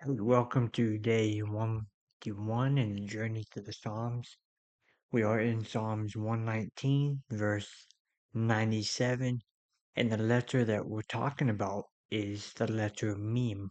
Welcome to day 151 in the journey to the Psalms. We are in Psalms 119, verse 97, and the letter that we're talking about is the letter Mem.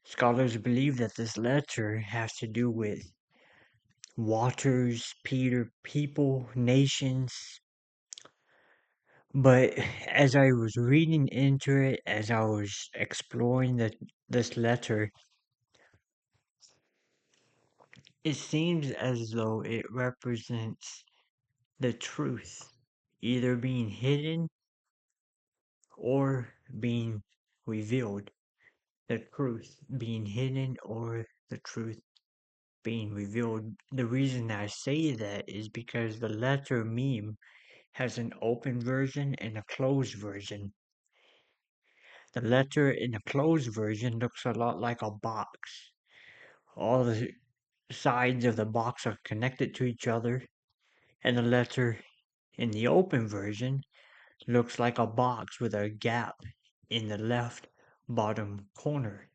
Scholars believe that this letter has to do with waters, people, nations. But as I was reading into it, as I was exploring this letter, it seems as though it represents the truth either being hidden or being revealed. The truth being hidden or the truth being revealed. The reason I say that is because the letter Mem has an open version and a closed version. The letter in the closed version looks a lot like a box. All the sides of the box are connected to each other, and the letter in the open version looks like a box with a gap in the left bottom corner.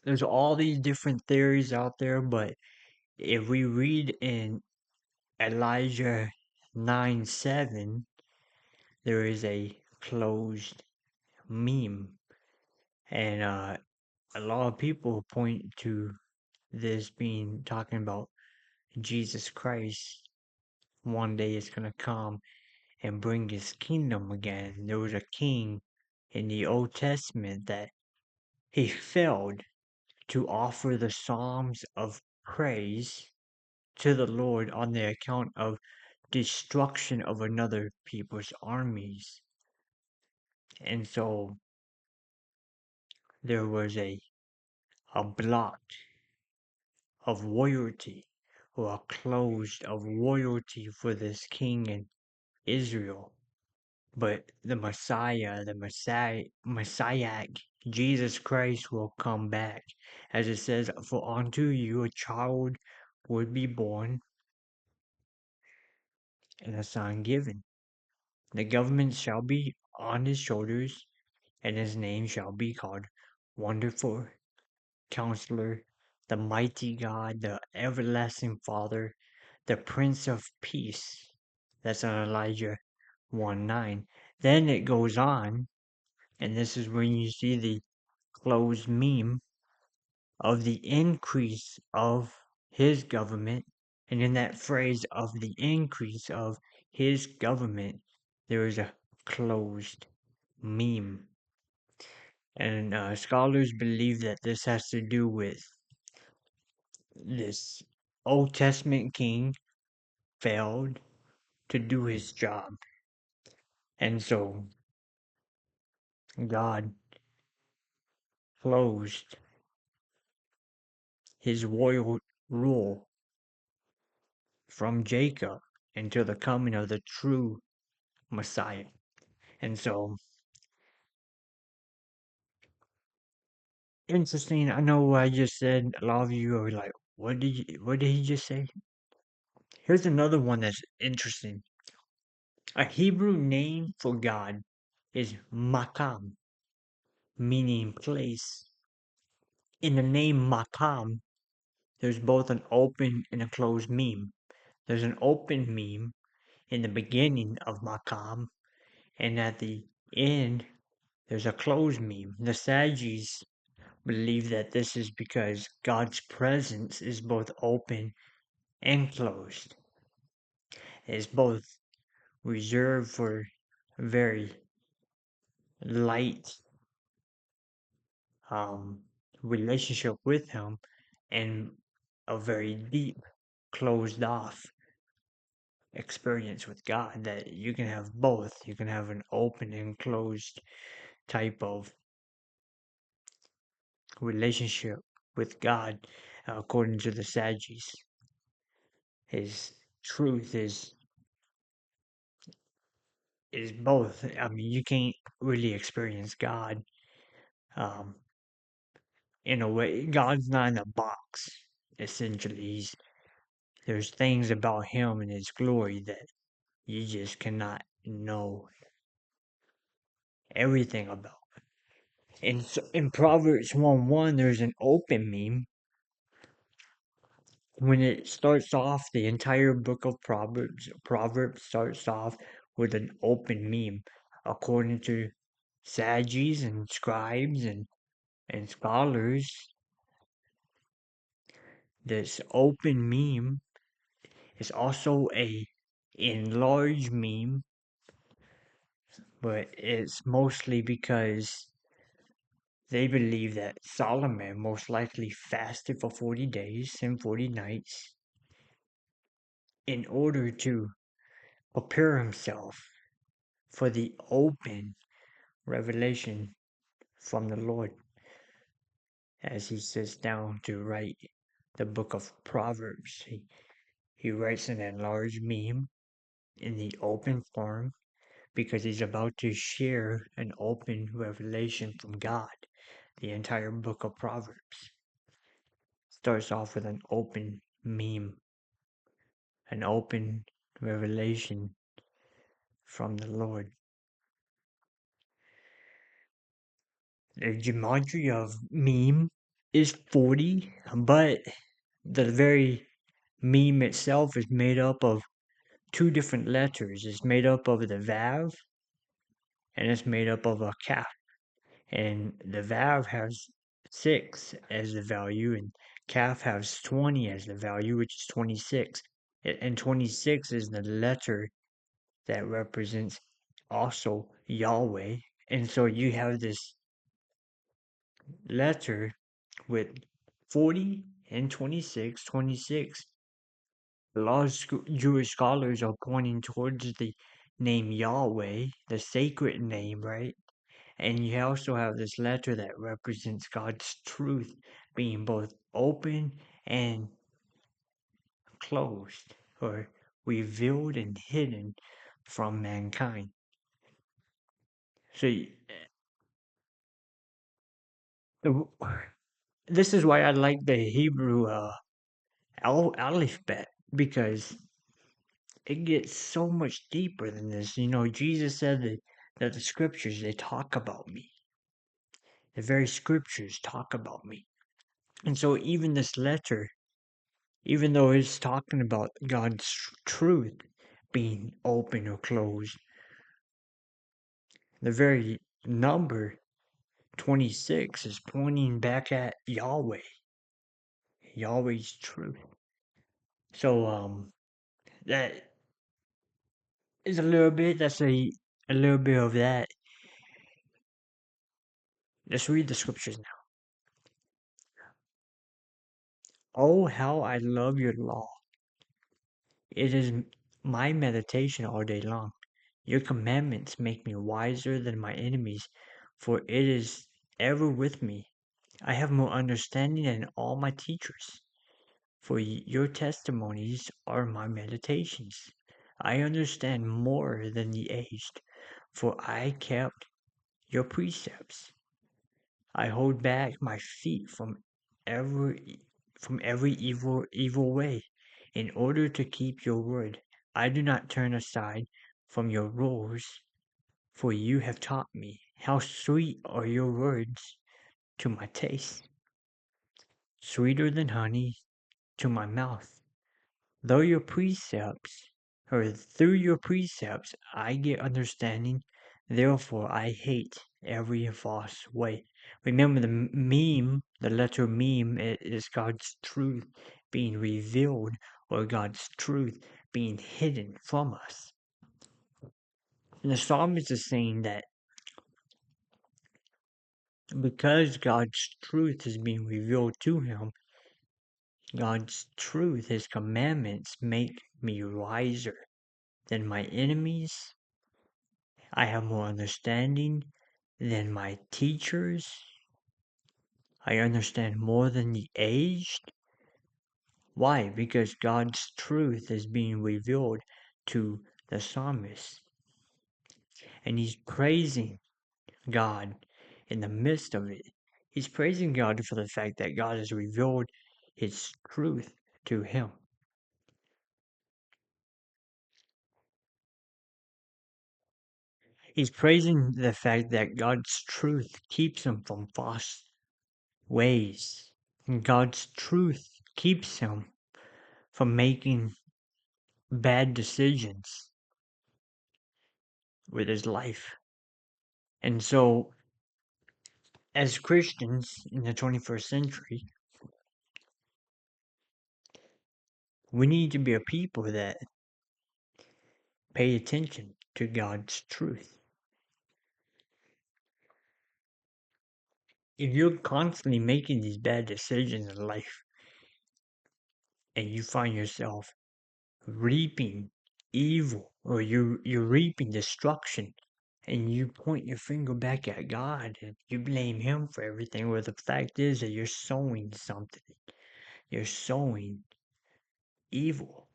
There's all these different theories out there, but if we read in Elijah 9:7, there is a closed Mem. And a lot of people point to this being talking about Jesus Christ. One day is going to come and bring his kingdom again. There was a king in the Old Testament that he failed to offer the psalms of praise to the Lord on the account of destruction of another people's armies. And so there was a blot of royalty or a close of royalty for this king in Israel. But the Messiah, Jesus Christ will come back. As it says, for unto you a child would be born and a son given. The government shall be on his shoulders, and his name shall be called Wonderful Counselor, the Mighty God, the Everlasting Father, the Prince of Peace. That's on Elijah 1:9. Then it goes on, and this is when you see the closed Mem of the increase of his government. And in that phrase of the increase of his government, there is a closed Mem. And scholars believe that this has to do with this Old Testament king failed to do his job. And so God closed his royal rule from Jacob until the coming of the true Messiah. And so, interesting. I know what I just said. A lot of you are like, what did he just say? Here's another one that's interesting. A Hebrew name for God is Makam, meaning place. In the name Makam, there's both an open and a closed Mem. There's an open Mem in the beginning of Makam, and at the end, there's a closed Mem. The Sadducees believe that this is because God's presence is both open and closed. It's both reserved for very light um, relationship with Him and a very deep, closed off experience with God. That you can have both. You can have an open and closed type of relationship with God, according to the Sadducees. His truth is both. I mean, you can't really experience God um, in a way. God's not in a box. Essentially, there's things about Him and His glory that you just cannot know everything about. In Proverbs 1:1, there's an open meme. When it starts off, the entire book of Proverbs starts off with an open meme, according to sages and scribes and scholars. This open meme is also a enlarged meme, but it's mostly because they believe that Solomon most likely fasted for 40 days and 40 nights in order to prepare himself for the open revelation from the Lord as he sits down to write the book of Proverbs. He writes an enlarged meme in the open form because he's about to share an open revelation from God. The entire book of Proverbs starts off with an open meme, an open revelation from the Lord. The gematria of meme is 40, but the very meme itself is made up of two different letters. It's made up of the Vav and it's made up of a Kaf. And the Vav has 6 as the value, and Kaf has 20 as the value, which is 26. And 26 is the letter that represents also Yahweh. And so you have this letter with 40 and 26. 26. A lot of Jewish scholars are pointing towards the name Yahweh, the sacred name, right? And you also have this letter that represents God's truth being both open and closed, or revealed and hidden from mankind. So this is why I like the Hebrew alphabet, because it gets so much deeper than this. You know, Jesus said that the scriptures, they talk about me. The very scriptures talk about me. And so even this letter, even though it's talking about God's truth being open or closed, the very number 26 is pointing back at Yahweh, Yahweh's truth. So that is a little bit, that's a little bit of that. Let's read the scriptures now. Oh, how I love your law. It is my meditation all day long. Your commandments make me wiser than my enemies, for it is ever with me. I have more understanding than all my teachers, for your testimonies are my meditations. I understand more than the aged, for I kept your precepts. I hold back my feet every evil way, in order to keep your word. I do not turn aside from your rules, for you have taught me. How sweet are your words to my taste, sweeter than honey to my mouth. Though your precepts, or through your precepts, I get understanding. Therefore, I hate every false way. Remember, the meme, the letter meme, is God's truth being revealed, or God's truth being hidden from us. And the psalmist is saying that because God's truth is being revealed to him, God's truth, his commandments, make me wiser than my enemies. I have more understanding than my teachers. I understand more than the aged. Why? Because God's truth is being revealed to the psalmist. And he's praising God in the midst of it. He's praising God for the fact that God has revealed his truth to him. He's praising the fact that God's truth keeps him from false ways. And God's truth keeps him from making bad decisions with his life. And so, as Christians in the 21st century, we need to be a people that pay attention to God's truth. If you're constantly making these bad decisions in life and you find yourself reaping evil or you're reaping destruction and you point your finger back at God and you blame him for everything, well, the fact is that you're sowing something. You're sowing evil.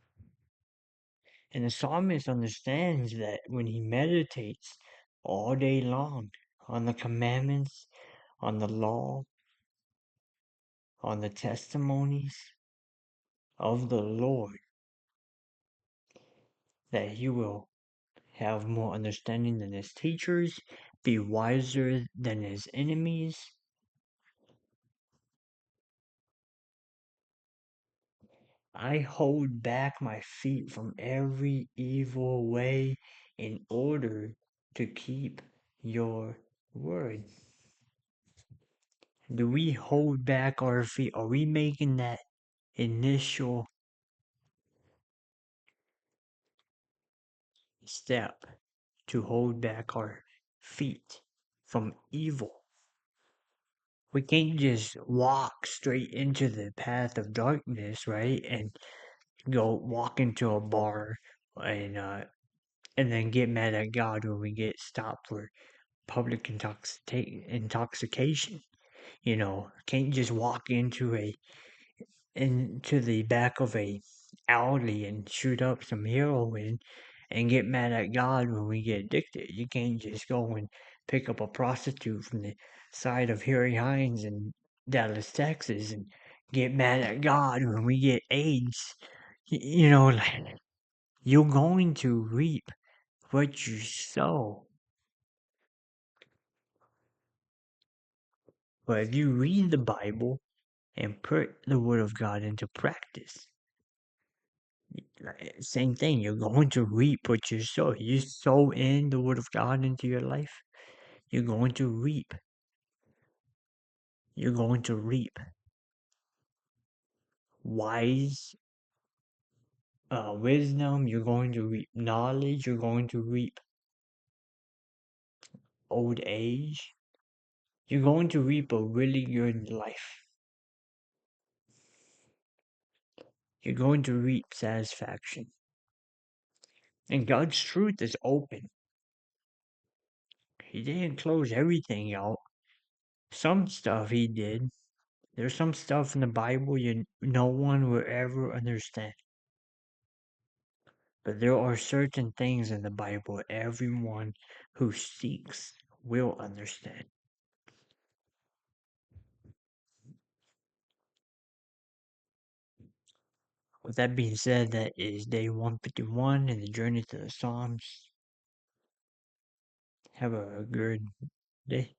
And the psalmist understands that when he meditates all day long on the commandments, on the law, on the testimonies of the Lord, that he will have more understanding than his teachers, be wiser than his enemies. I hold back my feet from every evil way in order to keep your word. Do we hold back our feet? Are we making that initial step to hold back our feet from evil? We can't just walk straight into the path of darkness, right? And go walk into a bar and uh, and then get mad at God when we get stopped for public intoxication. Can't just walk into the back of a alley and shoot up some heroin and get mad at God when we get addicted. You can't just go and pick up a prostitute from the side of Harry Hines in Dallas, Texas, and get mad at God when we get AIDS. Like you're going to reap what you sow. But if you read the Bible and put the Word of God into practice, same thing, you're going to reap what you sow. You sow in the Word of God into your life, you're going to reap. You're going to reap wise wisdom, you're going to reap knowledge, you're going to reap old age, you're going to reap a really good life. You're going to reap satisfaction. And God's truth is open. He didn't close everything out. Some stuff he did. There's some stuff in the Bible no one will ever understand. But there are certain things in the Bible everyone who seeks will understand. With that being said, that is day 151 in the journey to the Psalms. Have a good day.